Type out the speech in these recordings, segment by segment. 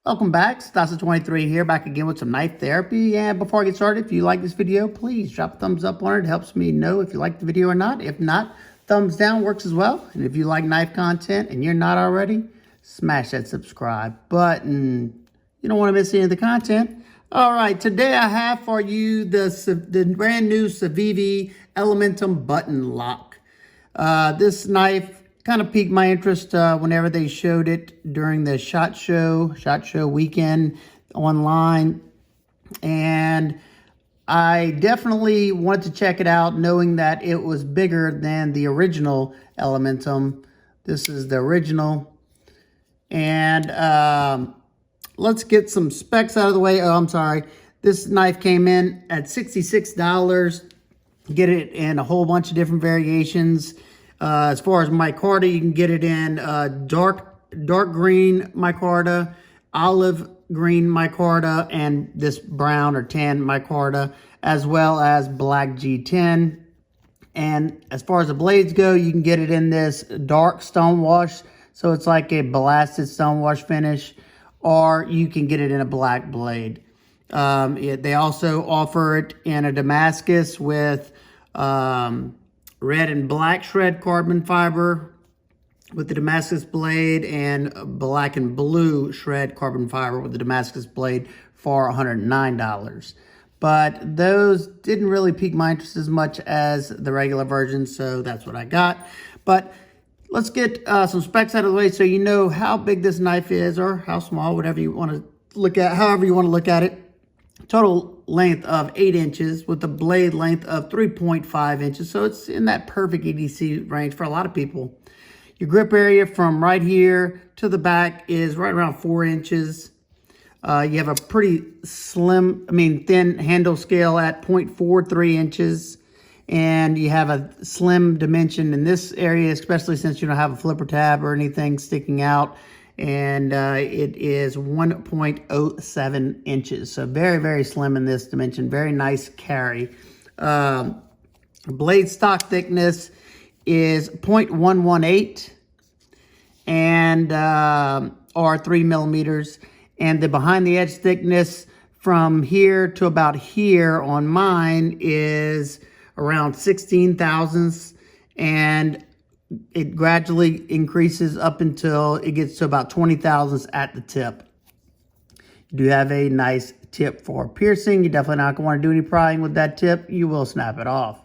Welcome back, Stasa23 here, back again with some knife therapy. And before I get started, if you like this video, please drop a thumbs up on it. It helps me know if you like the video or not. If not, thumbs down works as well. And if you like knife content and you're not already, smash that subscribe button. You don't want to miss any of the content. All right, today I have for you the brand new Civivi Elementum Buttonlock. This knife kind of piqued my interest whenever they showed it during the SHOT Show weekend online. And I definitely wanted to check it out, knowing that it was bigger than the original Elementum. This is the original. And let's get some specs out of the way. Oh, I'm sorry. This knife came in at $66. Get it in a whole bunch of different variations. As far as micarta, you can get it in dark green micarta, olive green micarta, and this brown or tan micarta, as well as black G10. And as far as the blades go, you can get it in this dark stonewash, so it's like a blasted stonewash finish, or you can get it in a black blade. They also offer it in a Damascus with red and black shred carbon fiber with the Damascus blade, and black and blue shred carbon fiber with the Damascus blade for $109. But those didn't really pique my interest as much as the regular version, so that's what I got. But let's get some specs out of the way so you know how big this knife is, or how small, whatever you want to look at, however you want to look at it. Total length of 8 inches with a blade length of 3.5 inches. So it's in that perfect EDC range for a lot of people. Your grip area from right here to the back is right around 4 inches. You have a pretty thin handle scale at 0.43 inches. And you have a slim dimension in this area, especially since you don't have a flipper tab or anything sticking out. And it is 1.07 inches. So very, very slim in this dimension. Very nice carry. Blade stock thickness is 0.118 and or 3 millimeters. And the behind the edge thickness from here to about here on mine is around 16 thousandths, and it gradually increases up until it gets to about 20 thousandths at the tip. You do have a nice tip for piercing. You definitely not going to want to do any prying with that tip. You will snap it off.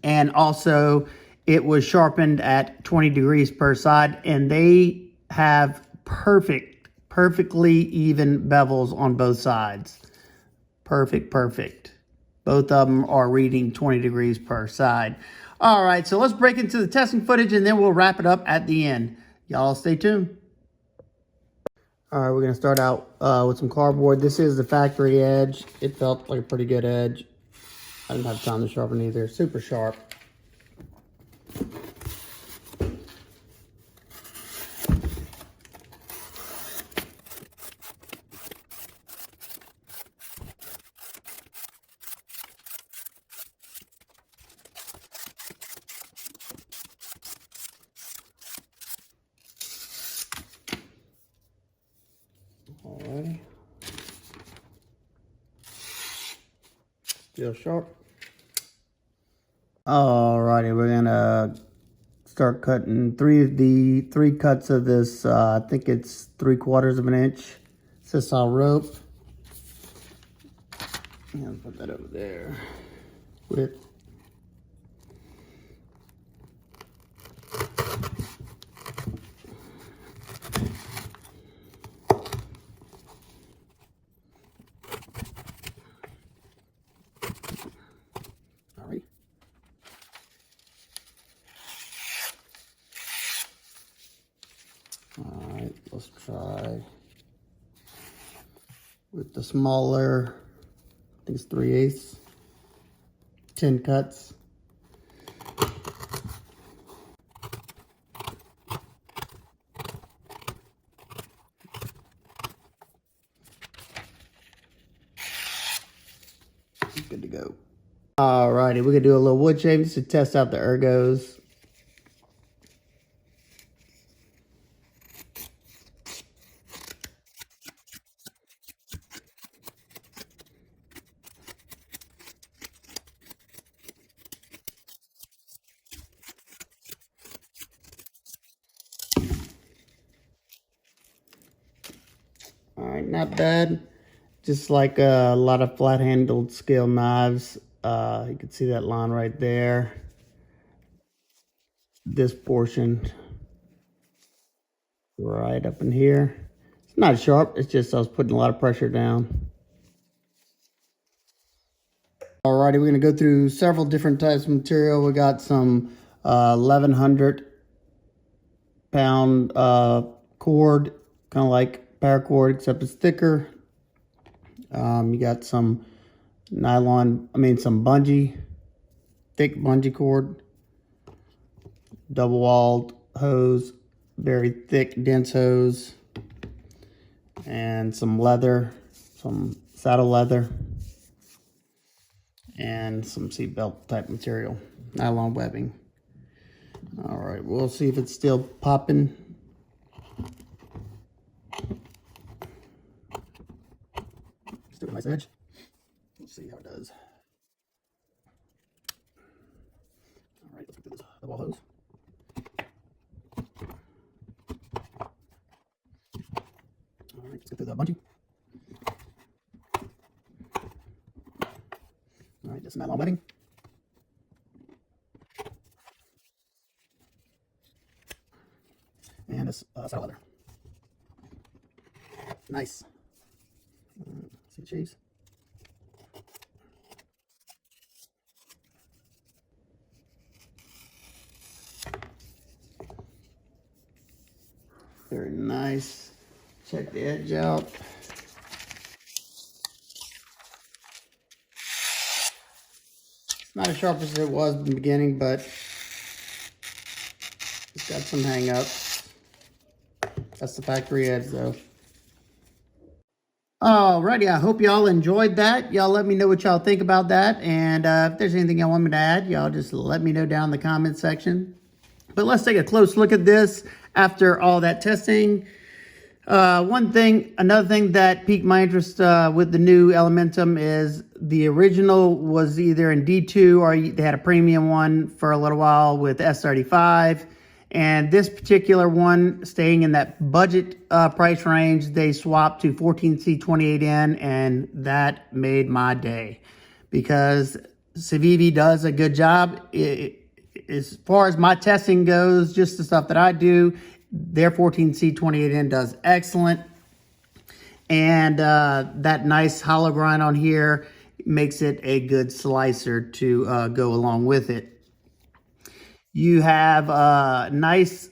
And also, it was sharpened at 20 degrees per side, and they have perfectly even bevels on both sides. Perfect. Both of them are reading 20 degrees per side. All right, so let's break into the testing footage, and then we'll wrap it up at the end. Y'all stay tuned. All right, we're going to start out with some cardboard. This is the factory edge. It felt like a pretty good edge. I didn't have time to sharpen either. Super sharp. Alrighty. Still sharp. Alrighty, we're gonna start cutting three cuts of this. I think it's 3/4 of an inch sisal rope. And put that over there. Width. Alright, let's try with the smaller, I think it's 3/8, 10 cuts. Good to go. Alrighty, we're gonna do a little wood shaving just to test out the ergos. not bad. Just like a lot of flat-handled scale knives. You can see that line right there. This portion right up in here. It's not sharp, it's just I was putting a lot of pressure down. Alrighty, we're gonna go through several different types of material. We got some 1100 pound cord, kind of like paracord, except it's thicker. You got some nylon, some bungee, thick bungee cord, double walled hose, very thick, dense hose, and some leather, some saddle leather, and some seatbelt type material, nylon webbing. All right, we'll see if it's still popping. Let's do a nice edge. Let's see how it does. All right, let's go through this double hose. All right, let's get through that bungee. All right, this nylon webbing. And this saddle leather. Nice. See the shapes? Very nice. Check the edge out. It's not as sharp as it was in the beginning, but it's got some hang-ups. That's the factory edge, though. Alrighty, I hope y'all enjoyed that. Y'all let me know what y'all think about that. And if there's anything y'all want me to add, y'all just let me know down in the comment section. But let's take a close look at this after all that testing. Another thing that piqued my interest with the new Elementum is the original was either in D2 or they had a premium one for a little while with S35. And this particular one, staying in that budget price range, they swapped to 14C28N, and that made my day. Because Civivi does a good job. As far as my testing goes, just the stuff that I do, their 14C28N does excellent. And that nice hollow grind on here makes it a good slicer to go along with it. You have a nice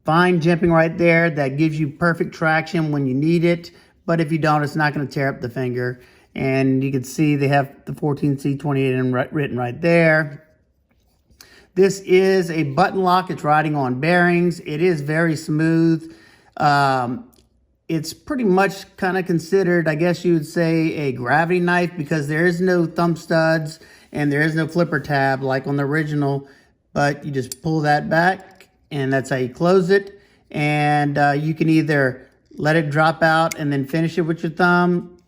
fine jimping right there that gives you perfect traction when you need it. But if you don't, it's not going to tear up the finger. And you can see they have the 14C28N written right there. This is a button lock. It's riding on bearings. It is very smooth. It's pretty much kind of considered, I guess you would say, a gravity knife because there is no thumb studs and there is no flipper tab like on the original. But you just pull that back, and that's how you close it. And you can either let it drop out and then finish it with your thumb,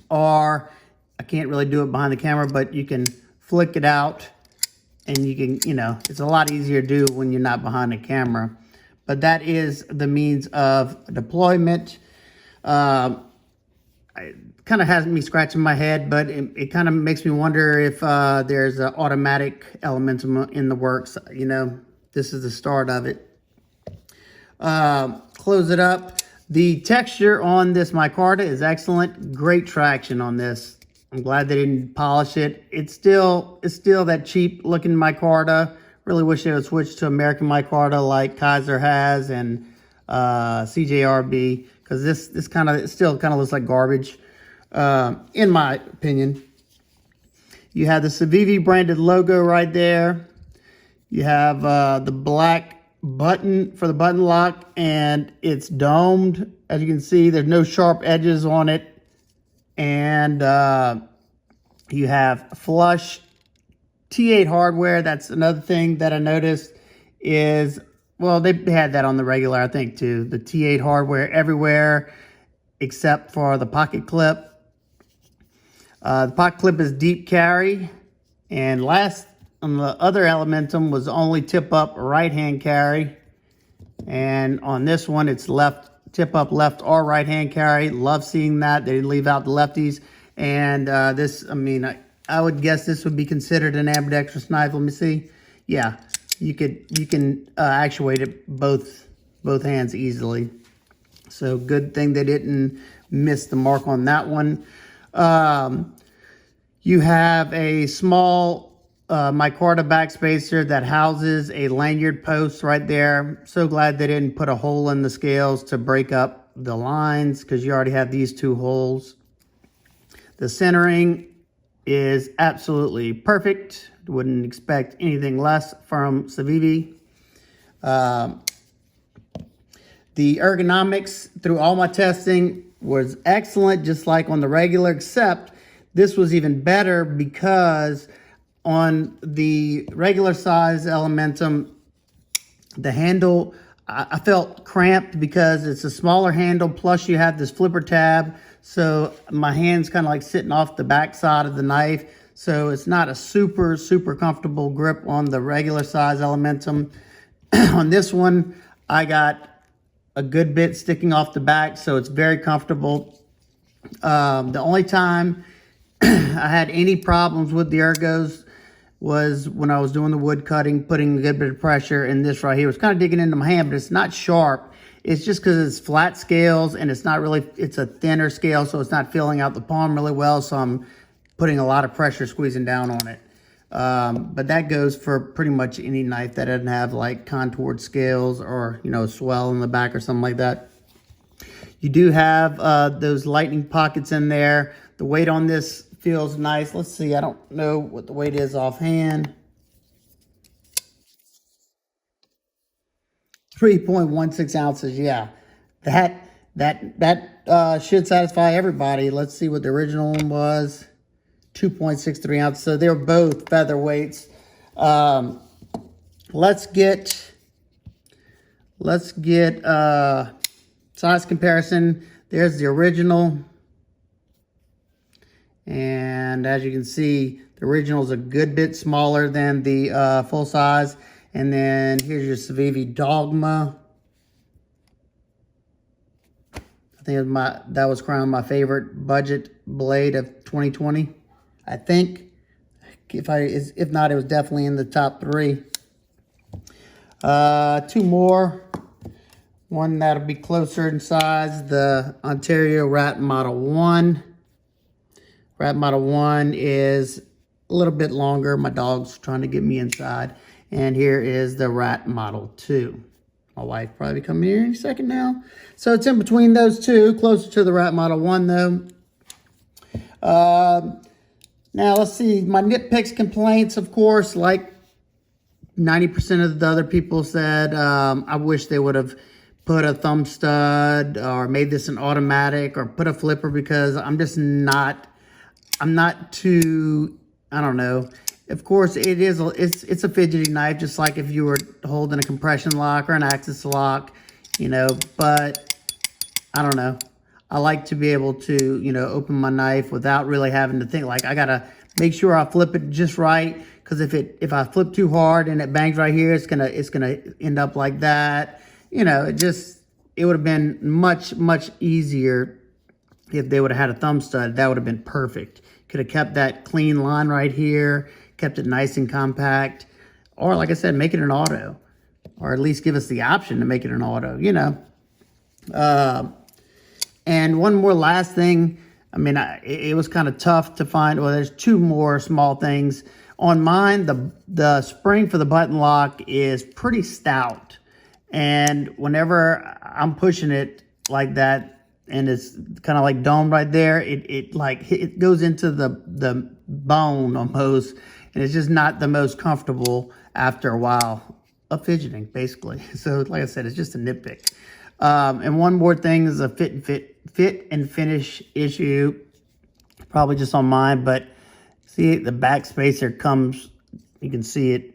or I can't really do it behind the camera, but you can flick it out, and you can, it's a lot easier to do when you're not behind the camera. But that is the means of deployment. It kind of has me scratching my head, but it kind of makes me wonder if there's an automatic Elementum in the works. This is the start of it. Close it up. The texture on this micarta is excellent. Great traction on this. I'm glad they didn't polish it. It's still that cheap looking micarta. Really wish they would switch to American micarta like Kaiser has and CJRB, because this still kind of looks like garbage. In my opinion. You have the Civivi branded logo right there. You have the black button for the button lock, and it's domed. As you can see, there's no sharp edges on it. And you have flush T8 hardware. That's another thing that I noticed is, well, they had that on the regular, I think, too. The T8 hardware everywhere except for the pocket clip. The pocket clip is deep carry, and last on the other Elementum was only tip up right hand carry, and on this one it's left tip up left or right hand carry. Love seeing that. They didn't leave out the lefties. And this, I mean, I would guess this would be considered an ambidextrous knife. Let me see. Yeah, you can actuate it both hands easily. So good thing they didn't miss the mark on that one. You have a small micarta backspacer that houses a lanyard post right there. So glad they didn't put a hole in the scales to break up the lines, because you already have these two holes. The centering is absolutely perfect. Wouldn't expect anything less from Civivi. The ergonomics through all my testing was excellent, just like on the regular, except this was even better because on the regular size Elementum, the handle, I felt cramped because it's a smaller handle, plus you have this flipper tab, so my hand's kind of like sitting off the back side of the knife, so it's not a super comfortable grip on the regular size Elementum. On this one, I got a good bit sticking off the back, so it's very comfortable. The only time I had any problems with the ergos was when I was doing the wood cutting, putting a good bit of pressure, and this right here was kind of digging into my hand, but it's not sharp. It's just because it's flat scales, and it's not really, it's a thinner scale, so it's not filling out the palm really well, so I'm putting a lot of pressure squeezing down on it. But that goes for pretty much any knife that doesn't have like contoured scales or, you know, swell in the back or something like that. You do have those lightning pockets in there. The weight on this feels nice. Let's see, I don't know what the weight is offhand. 3.16 ounces, yeah. That should satisfy everybody. Let's see what the original one was. 2.63 ounces. So they're both featherweights. Let's get size comparison. There's the original. And as you can see, the original is a good bit smaller than the full size. And then here's your Civivi Dogma. I think that was crowned my favorite budget blade of 2020. I think, if not, it was definitely in the top 3. Two more. One that'll be closer in size, the Ontario Rat Model 1. Rat Model 1 is a little bit longer. My dog's trying to get me inside. And here is the Rat Model 2. My wife probably coming here any second now. So it's in between those two, closer to the Rat Model 1 though. Now let's see, my nitpicks, complaints, of course, like 90% of the other people said, I wish they would have put a thumb stud or made this an automatic or put a flipper, because I'm not too, I don't know. Of course, it's a fidgety knife, just like if you were holding a compression lock or an axis lock, you know, but I don't know. I like to be able to, you know, open my knife without really having to think, like I gotta make sure I flip it just right, because if I flip too hard and it bangs right here, it's gonna end up like that. You know, it would have been much easier if they would have had a thumb stud. That would have been perfect. Could have kept that clean line right here, kept it nice and compact, or like I said, make it an auto, or at least give us the option to make it an auto, you know. And one more last thing. I mean, it was kind of tough to find. Well, there's two more small things. On mine, the spring for the button lock is pretty stout. And whenever I'm pushing it like that, and it's kind of like domed right there, it goes into the bone almost. And it's just not the most comfortable after a while of fidgeting, basically. So like I said, it's just a nitpick. And one more thing is a fit and finish issue, probably just on mine, but see the back spacer comes, you can see it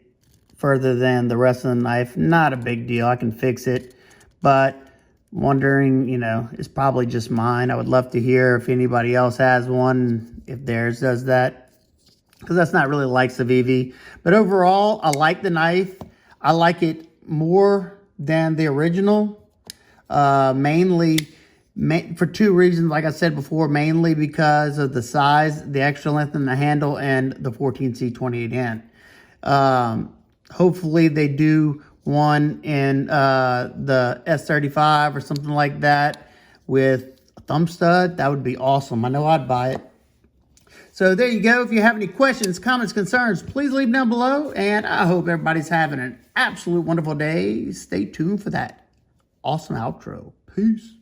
further than the rest of the knife. Not a big deal, I can fix it, but wondering, you know, it's probably just mine. I would love to hear if anybody else has one, if theirs does that, because that's not really like Civivi. But overall, I like the knife. I like it more than the original. mainly for two reasons, like I said before, mainly because of the size, the extra length in the handle, and the 14C28N. Hopefully they do one in the S35 or something like that with a thumb stud. That would be awesome. I know I'd buy it. So there you go. If you have any questions, comments, concerns, please leave them down below. And I hope everybody's having an absolute wonderful day. Stay tuned for that awesome outro. Peace.